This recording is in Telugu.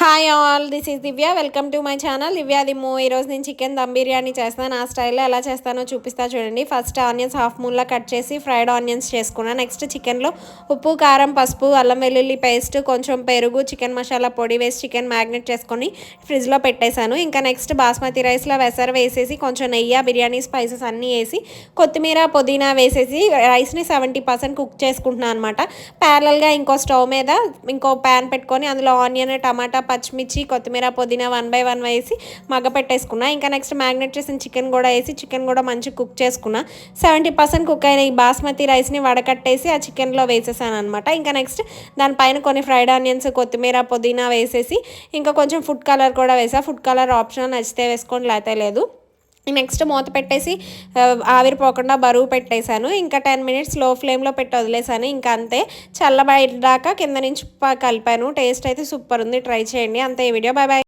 Hi all, this is Divya. Welcome to my channel Divya Dimmu. ఈరోజు నేను చికెన్ దమ్ బిర్యానీ చేస్తాను. ఆ స్టైల్లో ఎలా చేస్తానో చూపిస్తా చూడండి. ఫస్ట్ ఆనియన్స్ హాఫ్ మూన్లా కట్ చేసి ఫ్రైడ్ ఆనియన్స్ చేసుకున్నాను. నెక్స్ట్ చికెన్లో ఉప్పు, కారం, పసుపు, అల్లం వెల్లుల్లి పేస్ట్, కొంచెం పెరుగు, చికెన్ మసాలా పొడి వేసి చికెన్ మ్యాగ్నెట్ చేసుకొని ఫ్రిడ్జ్లో పెట్టేశాను. ఇంకా నెక్స్ట్ బాస్మతి రైస్లో వెసరు వేసేసి కొంచెం నెయ్యి, బిర్యానీ స్పైసెస్ అన్నీ వేసి కొత్తిమీర, పుదీనా వేసేసి రైస్ని 70% కుక్ చేసుకుంటున్నాను అనమాట. ప్యారలల్గా ఇంకో స్టవ్ మీద ఇంకో ప్యాన్ పెట్టుకొని అందులో ఆనియన్, టమాటా, పచ్చిమిర్చి, కొత్తిమీర, పుదీనా 1 by 1 వేసి మగ్గ పెట్టేసుకున్నా. ఇంకా నెక్స్ట్ మ్యాగ్నెట్ చేసిన చికెన్ కూడా వేసి చికెన్ కూడా మంచిగా కుక్ చేసుకున్నా. 70% కుక్ అయిన ఈ బాస్మతి రైస్ని వడకట్టేసి ఆ చికెన్లో వేసేసాను అనమాట. ఇంకా నెక్స్ట్ దానిపైన కొన్ని ఫ్రైడ్ ఆనియన్స్, కొత్తిమీర, పుదీనా వేసేసి ఇంకా కొంచెం ఫుడ్ కలర్ కూడా వేసా. ఫుడ్ కలర్ ఆప్షనల్, నచ్చితే వేసుకోండి లేకపోతే లేదు. నెక్స్ట్ మూత పెట్టేసి ఆవిరిపోకుండా బరువు పెట్టేశాను. ఇంకా 10 minutes లో ఫ్లేమ్లో పెట్టి వదిలేసాను. ఇంకా అంతే, చల్లబడేదాకా కింద నుంచి కలిపాను. టేస్ట్ అయితే సూపర్ ఉంది, ట్రై చేయండి. అంతే ఈ వీడియో. Bye bye.